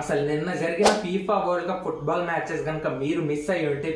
అసలు నిన్న జరిగిన FIFA world cup football matches కనుక మీరు మిస్ అయ్యి ఉంటే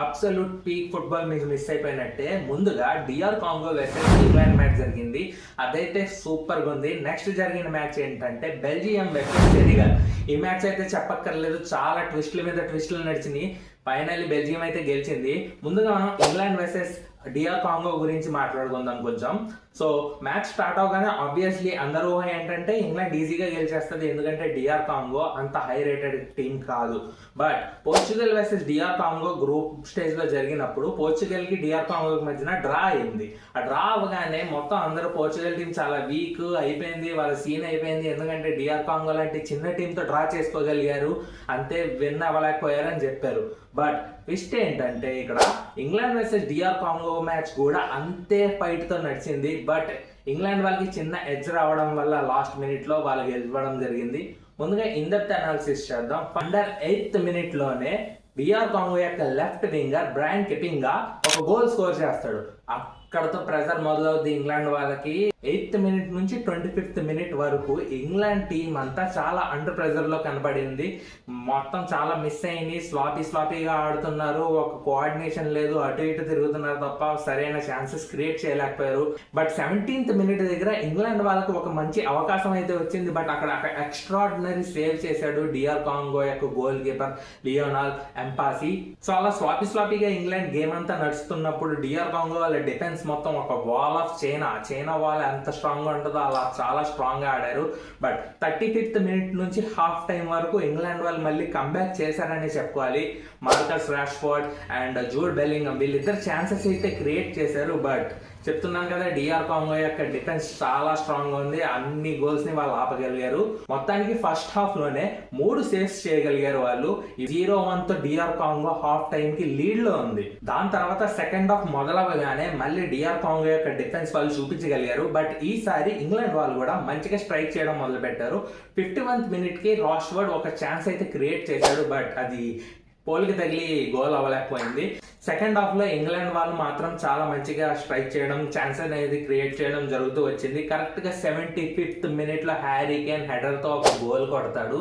అబ్సల్యూట్ పీక్ ఫుట్బాల్ మీరు మిస్ అయిపోయినట్టే. ముందుగా DR Congo versus England match జరిగింది, అదైతే సూపర్గా ఉంది. నెక్స్ట్ జరిగిన మ్యాచ్ ఏంటంటే బెల్జియం వర్సెస్ సెనెగల్. ఈ మ్యాచ్ అయితే చెప్పక్కర్లేదు, చాలా ట్విస్టుల మీద ట్విస్టులు నడిచినాయి. ఫైనల్లీ బెల్జియం అయితే గెలిచింది. ముందుగా మనం ఇంగ్లాండ్ వర్సెస్ డిఆర్ కాంగో గురించి మాట్లాడుకుందాం కొంచెం. సో మ్యాచ్ స్టార్ట్ అవగానే ఆబ్వియస్లీ అందరూ ఏంటంటే ఇంగ్లాండ్ ఈజీగా గెలిచేస్తుంది, ఎందుకంటే డిఆర్ కాంగో అంత హై రేటెడ్ టీం కాదు. But Portugal versus DR Congo group stage లో జరిగినప్పుడు పోర్చుగల్ కి డిఆర్ కాంగో మధ్యన డ్రా అయింది. ఆ డ్రా అవగానే మొత్తం అందరూ పోర్చుగల్ టీం చాలా వీక్ అయిపోయింది, వాళ్ళ సీన్ అయిపోయింది, ఎందుకంటే డిఆర్ కాంగో లాంటి చిన్న టీంతో డ్రా చేసుకోగలిగారు, అంతే విన్ అవ్వలేకపోయారని చెప్పారు. బట్ ట్విస్ట్ ఏంటంటే ఇక్కడ England versus DR Congo match కూడా అంతే ఫైట్ తో నడిచింది. బట్ ఇంగ్లాండ్ వాళ్ళకి చిన్న ఎడ్జ్ రావడం వల్ల లాస్ట్ మినిట్ లో వాళ్ళకి గెలవడం జరిగింది. ముందుగా ఇన్డెప్త్ అనాలిసిస్ చేద్దాం. అండర్ 8th minute లోనే డిఆర్ కాంగో యొక్క లెఫ్ట్ వింగర్ బ్రాయన్ కిపింగా ఒక గోల్ స్కోర్ చేస్తాడు. అక్కడతో ప్రెజర్ మొదలవుద్ది ఇంగ్లాండ్ వాళ్ళకి. 8th minute నుంచి 25th minute వరకు ఇంగ్లాండ్ టీం అంతా చాలా అండర్ ప్రెజర్ లో కనబడింది. మొత్తం చాలా మిస్ అయింది, స్లాపీగా ఆడుతున్నారు, ఒక కోఆర్డినేషన్ లేదు, అటు ఇటు తిరుగుతున్నారు తప్ప సరైన ఛాన్సెస్ క్రియేట్ చేయలేకపోయారు. బట్ 17th minute దగ్గర ఇంగ్లాండ్ వాళ్ళకి ఒక మంచి అవకాశం అయితే వచ్చింది. బట్ అక్కడ ఎక్స్ట్రాడినరీ సేవ్ చేశాడు డిఆర్ కాంగో యొక్క గోల్ కీపర్ లియోనాల్ ఎంపాసి. సో అలా స్లాపీగా ఇంగ్లాండ్ గేమ్ అంతా నడుస్తున్నప్పుడు డిఆర్ కాంగో వాళ్ళ డిఫెన్స్ మొత్తం ఒక వాల్ ఆఫ్ చైనా వాల్ ఎంత స్ట్రాంగ్ గా ఉంటుందో అలా చాలా స్ట్రాంగ్ గా ఆడారు. బట్ 35th minute నుంచి హాఫ్ టైం వరకు ఇంగ్లాండ్ వాళ్ళు మళ్ళీ కంబ్యాక్ చేశారని చెప్పుకోవాలి. మార్కస్ రాష్ఫోర్డ్ అండ్ జూడ్ బెల్లింగమ్ వీళ్ళిద్దరు ఛాన్సెస్ అయితే క్రియేట్ చేశారు. బట్ చెప్తున్నాను కదా, డిఆర్ కాంగో యొక్క డిఫెన్స్ చాలా స్ట్రాంగ్ గా ఉంది, అన్ని గోల్స్ ని వాళ్ళు ఆపగలిగారు. మొత్తానికి ఫస్ట్ హాఫ్ లోనే 3 సేవ్స్ చేయగలిగారు వాళ్ళు. 0-1 తో డిఆర్ కాంగో హాఫ్ టైం కి లీడ్ లో ఉంది. దాని తర్వాత సెకండ్ హాఫ్ మొదలవగానే మళ్ళీ డిఆర్ కాంగో యొక్క డిఫెన్స్ వాళ్ళు చూపించగలిగారు. బట్ ఈసారి ఇంగ్లాండ్ వాళ్ళు కూడా మంచిగా స్ట్రైక్ చేయడం మొదలు పెట్టారు. 51th minute కి రాష్వర్డ్ ఒక ఛాన్స్ అయితే క్రియేట్ చేశాడు, బట్ అది పోల్కి తగిలి గోల్ అవ్వలేకపోయింది. సెకండ్ హాఫ్ లో ఇంగ్లాండ్ వాళ్ళు మాత్రం చాలా మంచిగా స్ట్రైక్ చేయడం, ఛాన్స్ అనేది క్రియేట్ చేయడం జరుగుతూ వచ్చింది. కరెక్ట్ గా 75th minute లో హ్యారీ కేన్ హెడర్ తో ఒక గోల్ కొడతాడు.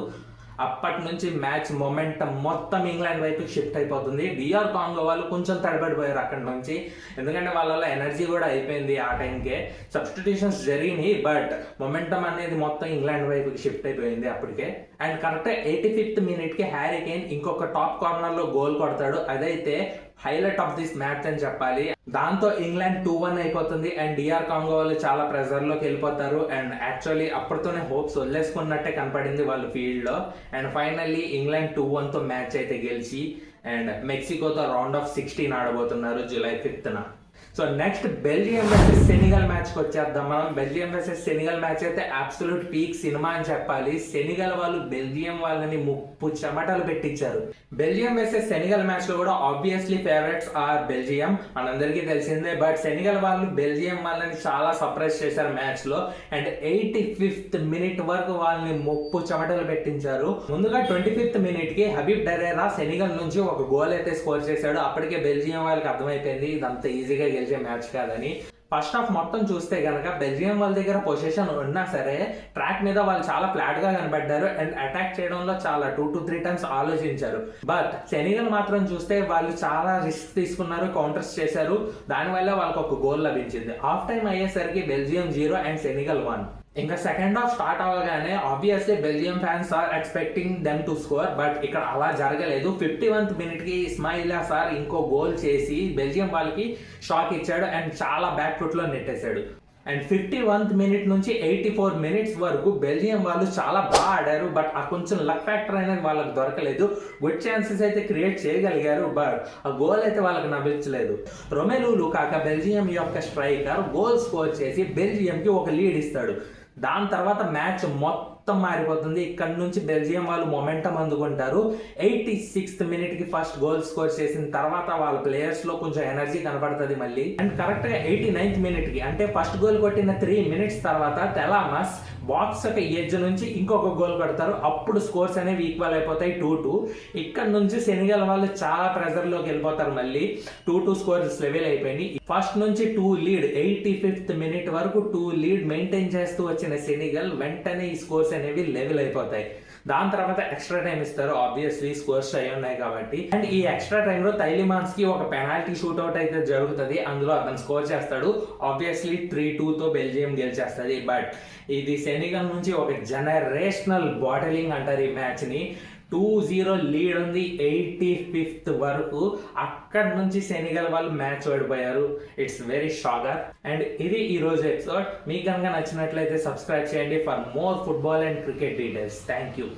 అప్పటి నుంచి మ్యాచ్ మొమెంటం మొత్తం ఇంగ్లాండ్ వైపు షిఫ్ట్ అయిపోతుంది. డిఆర్ కాంగో వాళ్ళు కొంచెం తడబడిపోయారు అక్కడి నుంచి, ఎందుకంటే వాళ్ళ ఎనర్జీ కూడా అయిపోయింది ఆ టైంకే. సబ్స్టిట్యూషన్స్ జరిగినాయి, బట్ మొమెంటం అనేది మొత్తం ఇంగ్లాండ్ వైపుకి షిఫ్ట్ అయిపోయింది అప్పటికే. అండ్ కరెక్ట్ 85th minute కి హ్యారీ కేన్ ఇంకొక టాప్ కార్నర్ లో గోల్ కొడతాడు. అదైతే హైలైట్ ఆఫ్ దిస్ మ్యాచ్ అని చెప్పాలి. దాంతో ఇంగ్లాండ్ 2-1 అయిపోతుంది అండ్ డిఆర్ కాంగో వాళ్ళు చాలా ప్రెజర్ లోకి వెళ్ళిపోతారు. అండ్ యాక్చువల్లీ అప్పటితోనే హోప్స్ వదిలేసుకున్నట్టే కనపడింది వాళ్ళ ఫీల్డ్ లో. అండ్ ఫైనల్లీ ఇంగ్లాండ్ 2-1 తో మ్యాచ్ అయితే గెలిచి అండ్ మెక్సికోతో రౌండ్ ఆఫ్ 16 ఆడబోతున్నారు July 5th. So next Belgium versus Senegal match కి వచ్చేద్దాం మనం. బెల్జియం వర్సెస్ సెనెగల్ మ్యాచ్ అయితే అబ్సల్యూట్ పీక్ సినిమా అని చెప్పాలి. సెనెగల్ వాళ్ళు బెల్జియం వాళ్ళని ముప్పు చెమటలు పెట్టించారు. బెల్జియం వర్సెస్ సెనెగల్ మ్యాచ్ లో కూడా ఆబ్వియస్లీ ఫేవరెట్స్ ఆర్ బెల్జియం, మనందరికీ తెలిసిందే. బట్ సెనెగల్ వాళ్ళు బెల్జియం వాళ్ళని చాలా సర్ప్రైజ్ చేశారు మ్యాచ్ లో. అండ్ 85th minute వరకు వాళ్ళని ముప్పు చెమటలు పెట్టించారు. ముందుగా 25th minute కి హబీబ్ డెరేరా సెనెగల్ నుంచి ఒక గోల్ అయితే స్కోర్ చేశాడు. అప్పటికే బెల్జియం వాళ్ళకి అర్థమైపోయింది ఇదంతా ఈజీగా గెలిచే మ్యాచ్ కాదని. ఫస్ట్ హాఫ్ మొత్తం చూస్తే గనక బెల్జియం వాళ్ళ దగ్గర పొజిషన్ ఉన్నా సరే ట్రాక్ మీద వాళ్ళు చాలా ఫ్లాట్ గా కనబడ్డారు అండ్ అటాక్ చేయడంలో చాలా 2 to 3 times ఆలోచించారు. బట్ సెనెగల్ మాత్రం చూస్తే వాళ్ళు చాలా రిస్క్ తీసుకున్నారు, కౌంటర్స్ చేశారు, దానివల్ల వాళ్ళకి ఒక గోల్ లభించింది. హాఫ్ టైం అయ్యేసరికి బెల్జియం 0 అండ్ సెనెగల్ 1. ఇంకా సెకండ్ హాఫ్ స్టార్ట్ అవ్వగానే obviously Belgium fans are expecting them to score, but ఇక్కడ అలా జరగలేదు. 51th minute కి ఇస్మాయిలా సార్ ఇంకో గోల్ చేసి బెల్జియం వాళ్ళకి షాక్ ఇచ్చాడు అండ్ చాలా బ్యాక్ ఫుట్ లో నెట్టేశాడు. అండ్ 51th minute నుంచి 84 minutes వరకు బెల్జియం వాళ్ళు చాలా బాగా ఆడారు. బట్ ఆ కొంచెం లక్ ఫ్యాక్టర్ అనేది వాళ్ళకి దొరకలేదు. గుడ్ ఛాన్సెస్ అయితే క్రియేట్ చేయగలిగారు, బట్ ఆ గోల్ అయితే వాళ్ళకి నవ్వించలేదు. రొమెలు లుకాకా బెల్జియం యొక్క స్ట్రైకర్ గోల్ స్కోర్ చేసి బెల్జియం కి ఒక లీడ్ ఇస్తాడు. దాని తర్వాత మ్యాచ్ మొత్తం మారిపోతుంది. ఇక్కడ నుంచి బెల్జియం వాళ్ళు మొమెంటం అందుకుంటారు. 86th minute కి ఫస్ట్ గోల్ స్కోర్ చేసిన తర్వాత వాళ్ళ ప్లేయర్స్ లో కొంచెం ఎనర్జీ కనబడుతుంది మళ్ళీ. అండ్ కరెక్ట్ గా 89th minute కి అంటే ఫస్ట్ గోల్ కొట్టిన 3 minutes తర్వాత తెలామస్ బాక్స్ యొక్క ఎడ్జ్ నుంచి ఇంకొక గోల్ కొడతారు. అప్పుడు స్కోర్స్ అనేవి ఈక్వల్ అయిపోతాయి 2-2. ఇక్కడ నుంచి సెనెగల్ వాళ్ళు చాలా ప్రెజర్ లోకి వెళ్ళిపోతారు. మళ్ళీ 2-2 స్కోర్స్ లెవెల్ అయిపోయింది. ఫస్ట్ నుంచి 2 లీడ్ 85th minute వరకు 2 లీడ్ మెయింటైన్ చేస్తూ వచ్చిన సెనెగల్ వెంటనే ఈ స్కోర్స్ అనేవి లెవెల్ అయిపోతాయి. దాని తర్వాత ఎక్స్ట్రా టైం ఇస్తారు, ఆబ్వియస్లీ స్కోర్స్ అయి ఉన్నాయి కాబట్టి. అండ్ ఈ ఎక్స్ట్రా టైం లో తైలిమాన్స్ కి ఒక పెనాల్టీ షూట్అవుట్ అయితే జరుగుతుంది, అందులో అతను స్కోర్ చేస్తాడు. ఆబ్వియస్లీ 3-2 తో బెల్జియం గెలిచేస్తుంది. బట్ ఇది సెనెగల్ నుంచి ఒక జనరేషనల్ బాటిలింగ్ అంటారు ఈ మ్యాచ్ ని. 2-0 లీడ్ ఉంది 85th వరకు. అక్కడ నుంచి సెనెగల్ వాళ్ళు మ్యాచ్ ఓడిపోయారు. It's very shocker. అండ్ ఇది ఈ రోజు ఎపిసోడ్. మీకు కనుక నచ్చినట్లయితే సబ్స్క్రైబ్ చేయండి for more football and cricket details. Thank you.